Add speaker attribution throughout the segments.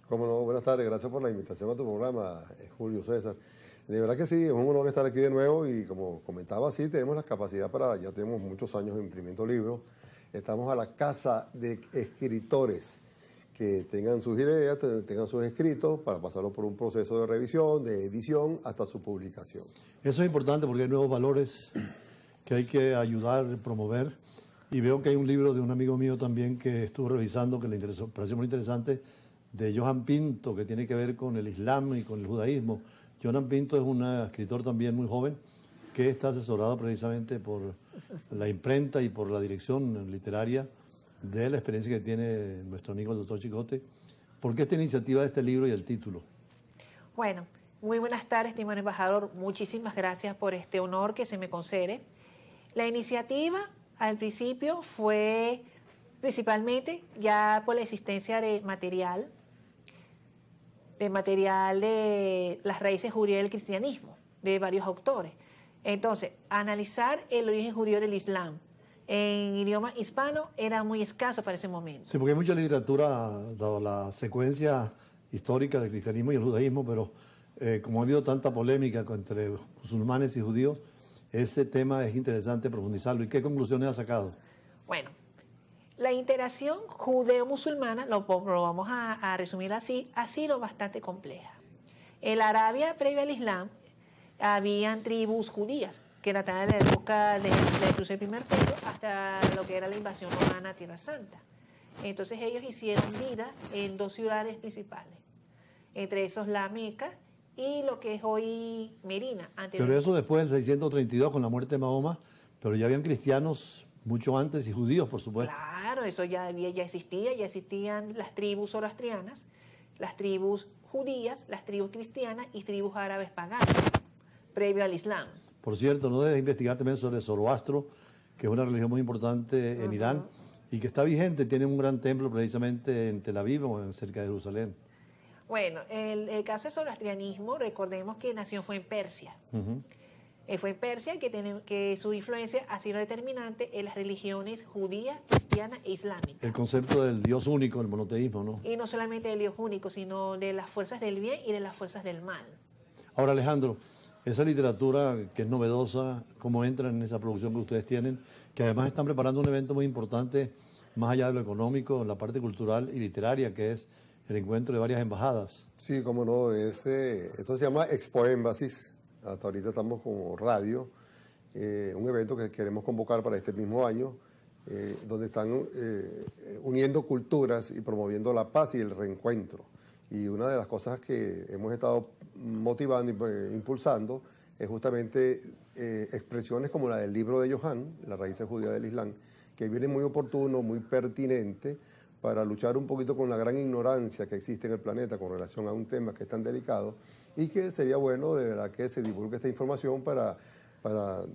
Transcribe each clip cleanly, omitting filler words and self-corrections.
Speaker 1: Cómo no, buenas tardes, gracias por la invitación a tu programa, Julio César. De verdad que sí, es un honor estar aquí de nuevo y como comentaba, sí, tenemos la capacidad ya tenemos muchos años imprimiendo libros, estamos a la casa de escritores que tengan sus ideas, tengan sus escritos para pasarlo por un proceso de revisión, de edición, hasta su publicación.
Speaker 2: Eso es importante porque hay nuevos valores que hay que ayudar, promover. Y veo que hay un libro de un amigo mío también que estuvo revisando, que le interesó, pareció muy interesante, de Johan Pinto, que tiene que ver con el Islam y con el judaísmo. Johan Pinto es un escritor también muy joven que está asesorado precisamente por la imprenta y por la dirección literaria de la experiencia que tiene nuestro amigo el doctor Chicote. ¿Por qué esta iniciativa de este libro y el título?
Speaker 3: Bueno, muy buenas tardes, estimado embajador. Muchísimas gracias por este honor que se me concede. La iniciativa al principio fue principalmente ya por la existencia de material de las raíces judías del cristianismo, de varios autores. Entonces, analizar el origen judío del Islam en idioma hispano era muy escaso para ese momento.
Speaker 2: Sí, porque hay mucha literatura, dado la secuencia histórica del cristianismo y el judaísmo, pero como ha habido tanta polémica entre musulmanes y judíos, ese tema es interesante profundizarlo. ¿Y qué conclusiones ha sacado?
Speaker 3: Bueno, la interacción judeo-musulmana, lo vamos a resumir así, ha sido bastante compleja. En la Arabia previa al Islam, habían tribus judías que databan de la época de la cruz del primer Pedro hasta lo que era la invasión romana a Tierra Santa. Entonces ellos hicieron vida en dos ciudades principales, entre esos la Meca y lo que es hoy Medina.
Speaker 2: Pero eso después del 632 con la muerte de Mahoma, pero ya habían cristianos mucho antes y judíos, por supuesto.
Speaker 3: Claro, eso ya existían las tribus zoroastrianas, las tribus judías, las tribus cristianas y tribus árabes paganas, previo al Islam.
Speaker 2: Por cierto, no debes investigar también sobre Zoroastro, que es una religión muy importante en Irán y que está vigente, tiene un gran templo precisamente en Tel Aviv o cerca de Jerusalén.
Speaker 3: Bueno, el caso del zoroastrianismo, recordemos que fue en Persia. Fue en Persia que su influencia ha sido determinante en las religiones judía, cristiana e islámica.
Speaker 2: El concepto del Dios único, el monoteísmo, ¿no?
Speaker 3: Y no solamente del Dios único, sino de las fuerzas del bien y de las fuerzas del mal.
Speaker 2: Ahora, Alejandro, esa literatura que es novedosa, ¿cómo entra en esa producción que ustedes tienen? Que además están preparando un evento muy importante, más allá de lo económico, la parte cultural y literaria, que es el encuentro de varias embajadas.
Speaker 1: Sí, cómo no, eso se llama Expo Émbasis. Hasta ahorita estamos como radio, un evento que queremos convocar para este mismo año, donde están uniendo culturas y promoviendo la paz y el reencuentro. Y una de las cosas que hemos estado motivando y impulsando es justamente expresiones como la del libro de Johan, Las raíces judías del Islam, que viene muy oportuno, muy pertinente para luchar un poquito con la gran ignorancia que existe en el planeta con relación a un tema que es tan delicado y que sería bueno de verdad que se divulgue esta información para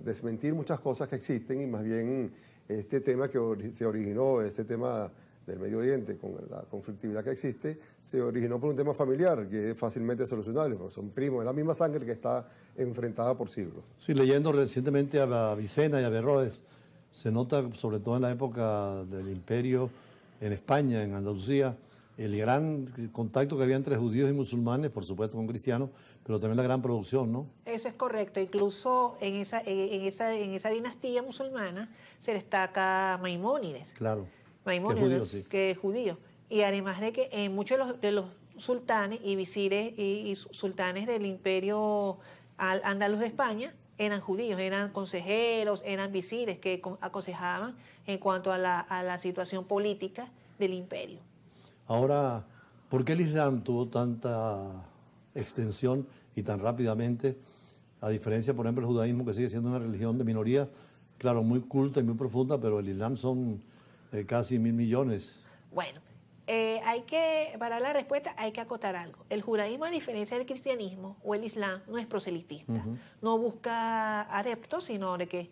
Speaker 1: desmentir muchas cosas que existen y más bien este tema que se originó, este tema del Medio Oriente con la conflictividad que existe, se originó por un tema familiar que es fácilmente solucionable, porque son primos de la misma sangre que está enfrentada por siglos.
Speaker 2: Sí, leyendo recientemente a Avicena y a Averroes, se nota sobre todo en la época del Imperio en España, en Andalucía, el gran contacto que había entre judíos y musulmanes, por supuesto con cristianos, pero también la gran producción, ¿no?
Speaker 3: Eso es correcto. Incluso en esa dinastía musulmana se destaca Maimónides.
Speaker 2: Claro.
Speaker 3: Maimónides,
Speaker 2: que es judío, sí.
Speaker 3: Que es judío. Y además de que muchos de los sultanes y visires y sultanes del imperio andaluz de España eran judíos, eran consejeros, eran visires que aconsejaban en cuanto a la situación política del imperio.
Speaker 2: Ahora, ¿por qué el Islam tuvo tanta extensión y tan rápidamente, a diferencia, por ejemplo, del judaísmo, que sigue siendo una religión de minoría, claro, muy culta y muy profunda, pero el Islam son casi 1.000 millones?
Speaker 3: Bueno, para la respuesta hay que acotar algo. El judaísmo, a diferencia del cristianismo o el islam, no es proselitista. No busca adeptos, sino de que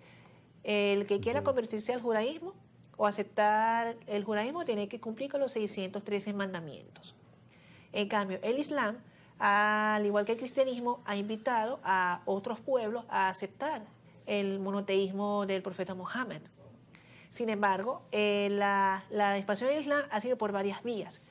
Speaker 3: el que quiera convertirse al judaísmo o aceptar el judaísmo tiene que cumplir con los 613 mandamientos. En cambio, el islam, al igual que el cristianismo, ha invitado a otros pueblos a aceptar el monoteísmo del profeta Mohammed. Sin embargo, la expansión del Islam ha sido por varias vías.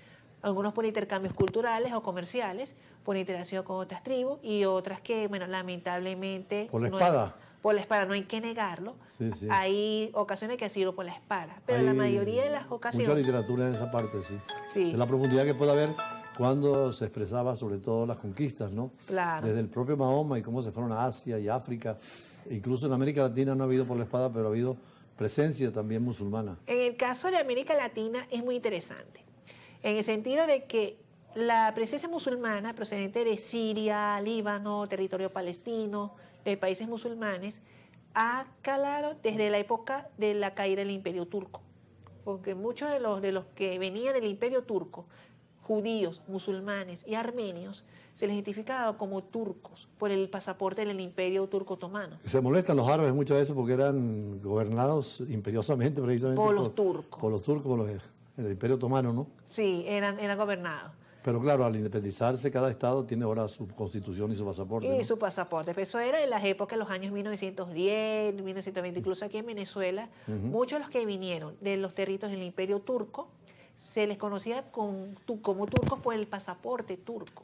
Speaker 3: algunos por intercambios culturales o comerciales, por interacción con otras tribus y otras que, bueno, lamentablemente...
Speaker 2: Por la espada.
Speaker 3: Por la espada, no hay que negarlo.
Speaker 2: Sí, sí.
Speaker 3: Hay ocasiones que ha sido por la espada, pero la mayoría de las ocasiones...
Speaker 2: Mucha literatura en esa parte, sí.
Speaker 3: Sí.
Speaker 2: De la profundidad que puede haber cuando se expresaba sobre todo las conquistas, ¿no?
Speaker 3: Claro.
Speaker 2: Desde el propio Mahoma y cómo se fueron a Asia y África. Incluso en América Latina no ha habido por la espada, pero ha habido presencia también musulmana.
Speaker 3: En el caso de América Latina es muy interesante, en el sentido de que la presencia musulmana procedente de Siria, Líbano, territorio palestino, de países musulmanes, ha calado desde la época de la caída del Imperio Turco, porque muchos de los que venían del Imperio Turco, judíos, musulmanes y armenios, se les identificaba como turcos por el pasaporte del Imperio Turco Otomano.
Speaker 2: Se molestan los árabes muchas veces porque eran gobernados imperiosamente precisamente
Speaker 3: Por los turcos.
Speaker 2: Por los turcos, por el Imperio Otomano, ¿no?
Speaker 3: Sí, eran gobernados.
Speaker 2: Pero claro, al independizarse cada estado tiene ahora su constitución y su pasaporte.
Speaker 3: Y
Speaker 2: ¿no?
Speaker 3: su pasaporte. Pero eso era en las épocas de los años 1910, 1920, incluso aquí en Venezuela, muchos de los que vinieron de los territorios del Imperio Turco se les conocía como turcos por el pasaporte turco.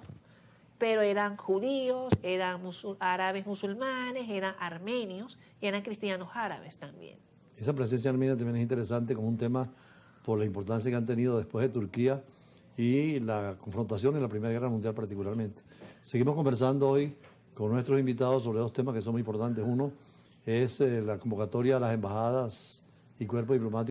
Speaker 3: Pero eran judíos, eran árabes musulmanes, eran armenios y eran cristianos árabes también.
Speaker 2: Esa presencia armenia también es interesante como un tema por la importancia que han tenido después de Turquía y la confrontación en la Primera Guerra Mundial particularmente. Seguimos conversando hoy con nuestros invitados sobre dos temas que son muy importantes. Uno es la convocatoria a las embajadas y cuerpos diplomáticos